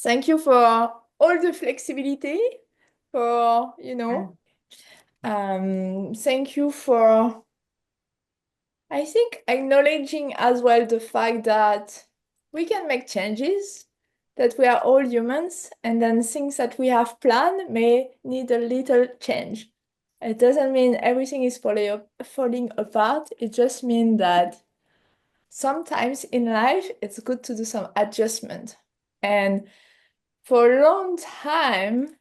Thank you for all the flexibility, for, thank you for, I think, acknowledging as well the fact that we can make changes, that we are all humans, and then things that we have planned may need a little change. It doesn't mean everything is falling apart. It just means that sometimes in life it's good to do some adjustment. And for a long time,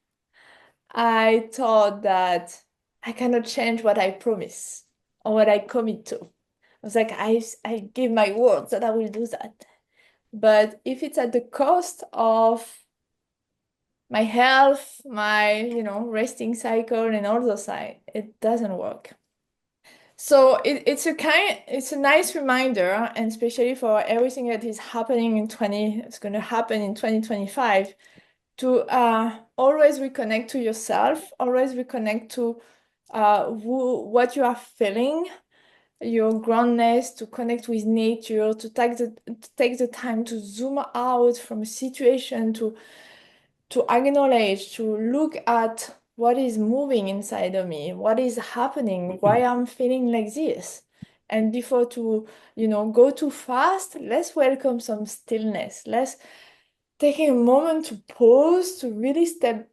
I thought that I cannot change what I promise or what I commit to. I was like, I give my word that I will do that. But if it's at the cost of my health, my, resting cycle and all those side, it doesn't work. So it's a nice reminder, and especially for everything that is happening it's going to happen in 2025, to always reconnect to yourself, always reconnect to what you are feeling, your groundness, to connect with nature, to take the time to zoom out from a situation, to acknowledge, to look at what is moving inside of me, what is happening, why I'm feeling like this. And before to, go too fast, let's welcome some stillness. Let's taking a moment to pause, to really step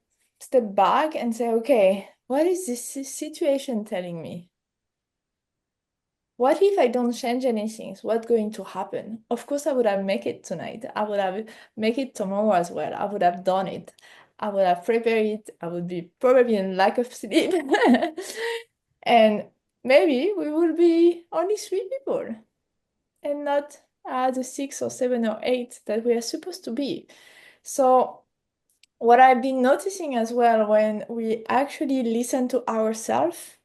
back and say, okay, what is this situation telling me? What if I don't change anything? What's going to happen? Of course, I would have make it tonight. I would have make it tomorrow as well. I would have done it. I would have prepared it. I would be probably in lack of sleep. And maybe we will be only three people and not the six or seven or eight that we are supposed to be. So what I've been noticing as well when we actually listen to ourselves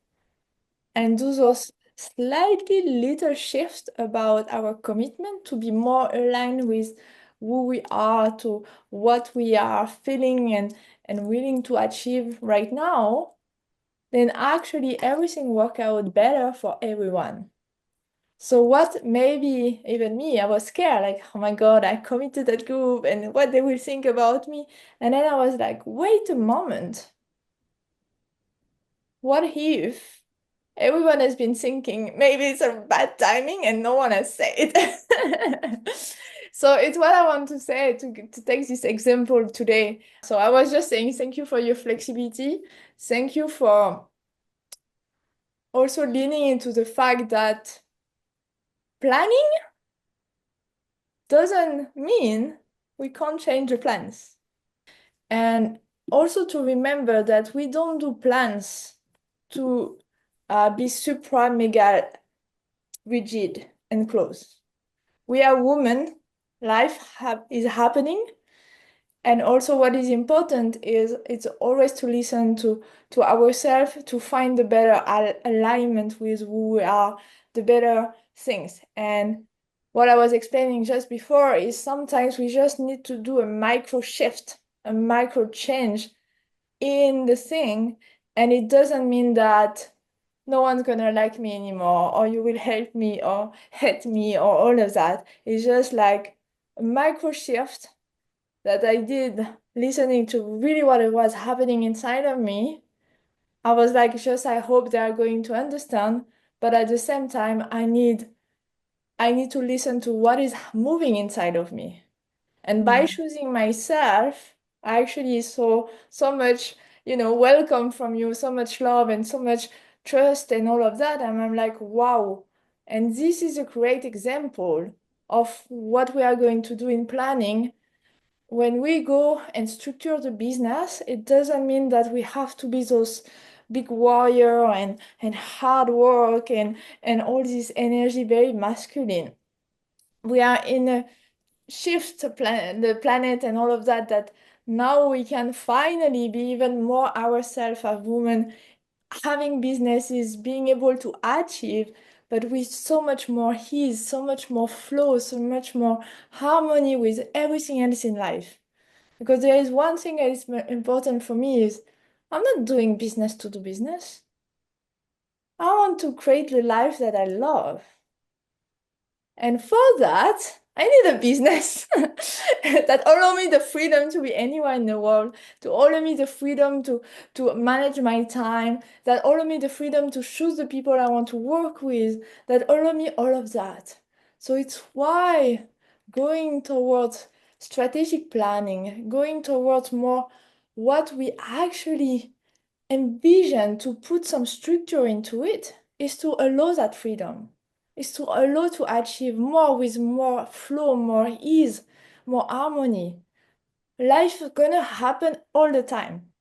and do those slightly little shifts about our commitment to be more aligned with who we are, to what we are feeling and willing to achieve right now, then actually everything work out better for everyone. So what maybe even me, I was scared, like, oh my God, I committed that group and what they will think about me. And then I was like, wait a moment. What if everyone has been thinking maybe it's a bad timing and no one has said it? So it's what I want to say to take this example today. So I was just saying thank you for your flexibility. Thank you for also leaning into the fact that planning doesn't mean we can't change the plans. And also to remember that we don't do plans to be supra mega rigid and close. We are women, is happening. And also what is important is it's always to listen to ourselves to find the better alignment with who we are, the better things. And what I was explaining just before is sometimes we just need to do a micro shift, a micro change in the thing. And it doesn't mean that no one's gonna like me anymore, or you will help me or hate me or all of that. It's just like a micro shift that I did listening to really what it was happening inside of me. I was like, just I hope they are going to understand, but at the same time, I need to listen to what is moving inside of me. And by Mm. choosing myself, I actually saw so much, welcome from you, so much love and so much trust and all of that. And I'm like, wow. And this is a great example of what we are going to do in planning. When we go and structure the business, it doesn't mean that we have to be those big warrior and hard work and all this energy very masculine. We are in a shift the planet and all of that, that now we can finally be even more ourselves as women, having businesses, being able to achieve, but with so much more ease, so much more flow, so much more harmony with everything else in life. Because there is one thing that is important for me is I'm not doing business to do business. I want to create the life that I love. And for that, I need a business that allow me the freedom to be anywhere in the world, to allow me the freedom to manage my time, that allow me the freedom to choose the people I want to work with, that allow me all of that. So it's why going towards strategic planning, going towards more what we actually envision to put some structure into it is to allow that freedom, is to allow to achieve more with more flow, more ease, more harmony. Life is gonna happen all the time.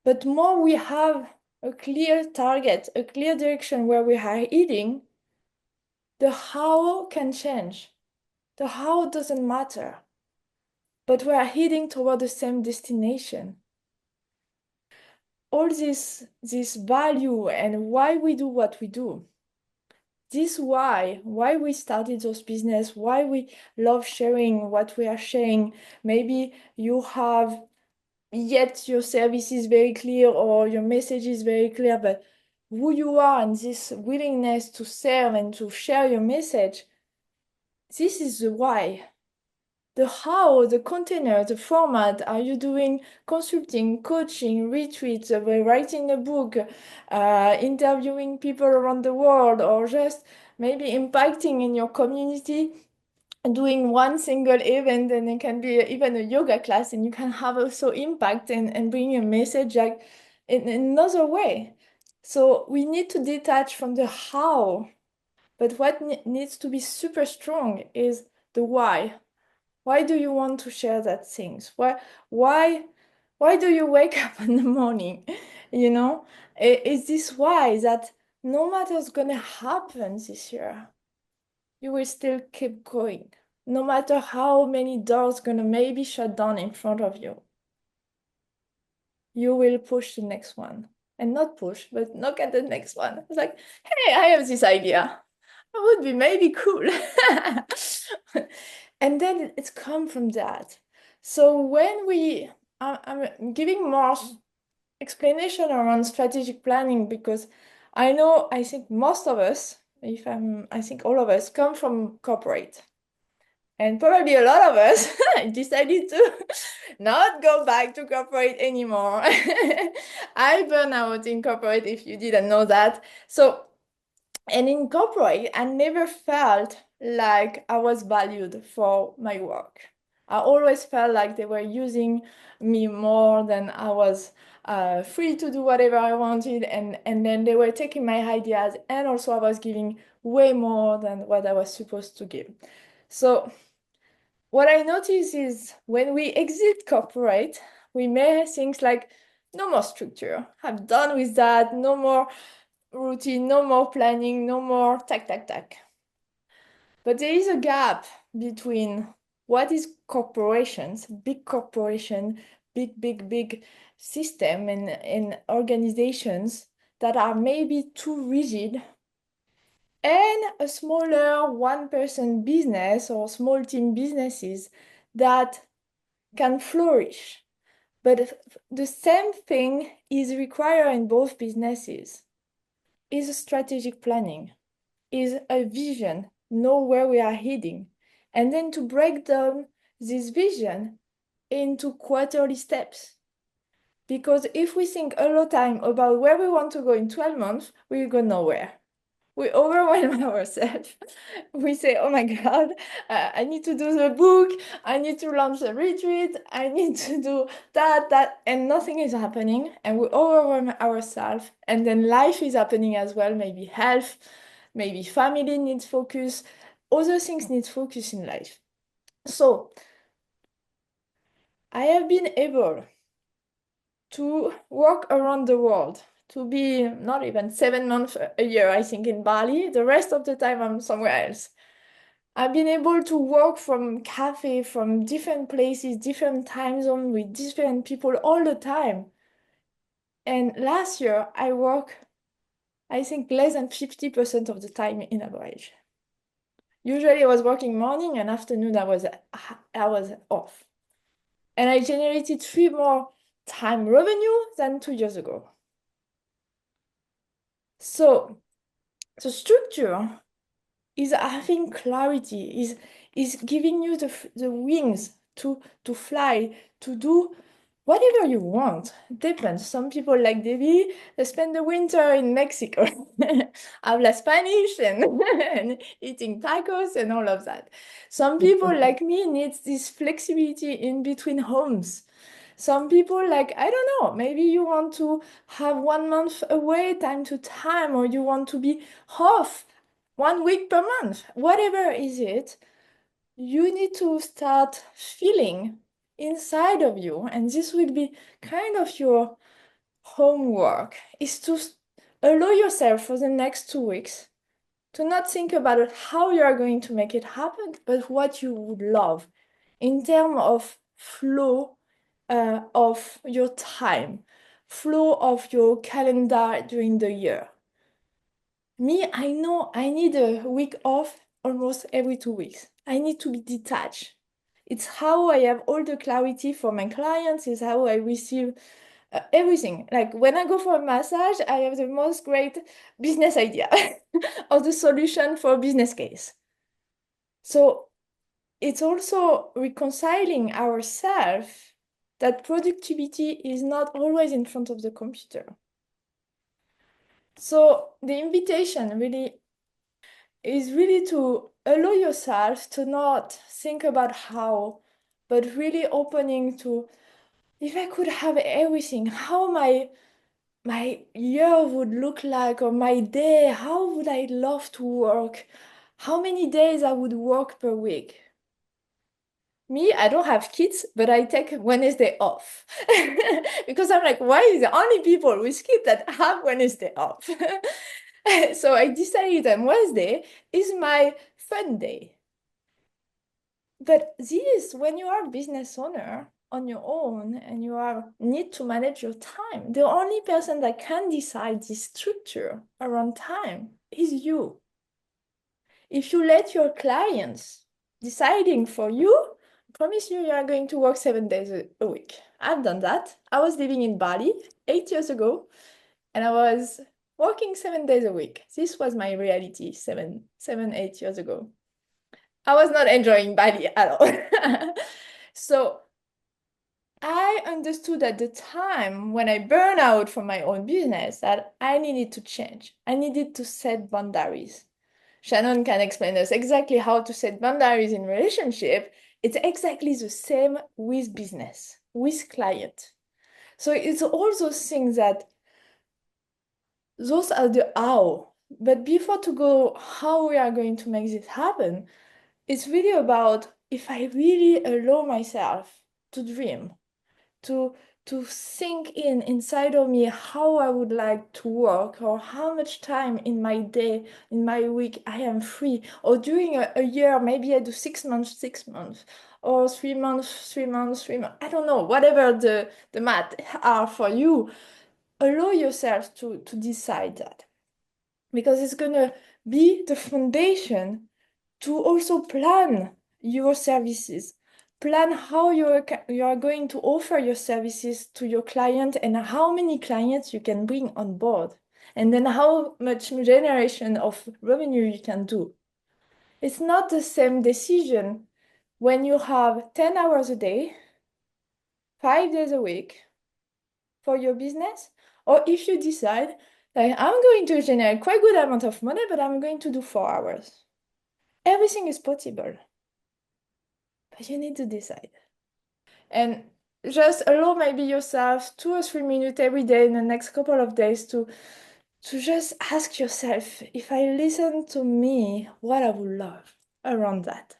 But more we have a clear target, a clear direction where we are heading, the how can change. The how doesn't matter, but we are heading toward the same destination. All this value and why we do what we do, this why we started those business, why we love sharing what we are sharing. Maybe you have yet your service is very clear or your message is very clear, but who you are and this willingness to serve and to share your message, this is the why. The how, the container, the format, are you doing consulting, coaching, retreats, writing a book, interviewing people around the world, or just maybe impacting in your community, doing one single event, and it can be even a yoga class, and you can have also impact and bring a message like in another way. So we need to detach from the how, but what needs to be super strong is the why. Why do you want to share that things? Why, why do you wake up in the morning? You know, is this why that no matter what's gonna happen this year, you will still keep going, no matter how many doors gonna maybe shut down in front of you. You will push the next one, and not push, but knock at the next one. It's like, hey, I have this idea. It would be maybe cool. And then it's come from that. So when I'm giving more explanation around strategic planning because I know, I think most of us, I think all of us come from corporate. And probably a lot of us decided to not go back to corporate anymore. I burn out in corporate if you didn't know that. So and in corporate, I never felt like I was valued for my work. I always felt like they were using me more than I was free to do whatever I wanted. And then they were taking my ideas, and also I was giving way more than what I was supposed to give. So, what I notice is when we exit corporate, we may things like no more structure. I'm done with that. No more routine, no more planning, no more tack, tack, tack. But there is a gap between what is corporations, big corporation, big system and organizations that are maybe too rigid, and a smaller one-person business or small team businesses that can flourish. But the same thing is required in both businesses, is strategic planning, is a vision, know where we are heading, and then to break down this vision into quarterly steps. Because if we think all the time about where we want to go in 12 months, we will go nowhere. We overwhelm ourselves. We say, oh my God, I need to do the book, I need to launch a retreat, I need to do that, and nothing is happening. And we overwhelm ourselves. And then life is happening as well, maybe health, maybe family needs focus, other things need focus in life. So I have been able to work around the world, to be not even 7 months a year, I think, in Bali. The rest of the time, I'm somewhere else. I've been able to work from cafe, from different places, different time zone with different people all the time. And last year, I work, I think, less than 50% of the time in average. Usually, I was working morning and afternoon. I was off, and I generated three more time revenue than 2 years ago. So the structure is having clarity, is giving you the wings to fly, to do whatever you want. Depends. Some people like Debbie, they spend the winter in Mexico, habla Spanish and eating tacos and all of that. Some people like me need this flexibility in between homes. Some people like, I don't know, maybe you want to have 1 month away time to time, or you want to be off 1 week per month, whatever is it, you need to start feeling inside of you. And this will be kind of your homework, is to allow yourself for the next 2 weeks to not think about how you are going to make it happen, but what you would love in terms of flow of your time, flow of your calendar during the year. Me, I know I need a week off almost every 2 weeks. I need to be detached. It's how I have all the clarity for my clients, is how I receive everything. Like when I go for a massage, I have the most great business idea or the solution for a business case. So it's also reconciling ourselves that productivity is not always in front of the computer. So the invitation really is really to allow yourself to not think about how, but really opening to, if I could have everything, how my year would look like, or my day, how would I love to work? How many days I would work per week? Me, I don't have kids, but I take Wednesday off. Because I'm like, why is the only people with kids that have Wednesday off? So I decided that Wednesday is my fun day. But this, when you are a business owner on your own and you are need to manage your time, the only person that can decide this structure around time is you. If you let your clients deciding for you, I promise you, you are going to work 7 days a week. I've done that. I was living in Bali 8 years ago, and I was working 7 days a week. This was my reality 8 years ago. I was not enjoying Bali at all. So I understood at the time when I burned out from my own business that I needed to change. I needed to set boundaries. Shannon can explain us exactly how to set boundaries in relationship. It's exactly the same with business, with client. So it's all those things that those are the how. But before to go how we are going to make this happen, it's really about, if I really allow myself to dream, to think inside of me how I would like to work, or how much time in my day, in my week I am free, or during a year, maybe I do 6 months, 6 months, or 3 months, 3 months, 3 months. I don't know, whatever the math are for you, allow yourself to decide that, because it's gonna be the foundation to also plan your services, plan how you are going to offer your services to your client, and how many clients you can bring on board, and then how much generation of revenue you can do. It's not the same decision when you have 10 hours a day, 5 days a week for your business, or if you decide, like, I'm going to generate quite good amount of money, but I'm going to do 4 hours. Everything is possible, but you need to decide. And just allow maybe yourself 2 or 3 minutes every day in the next couple of days to just ask yourself, if I listen to me, what I would love around that.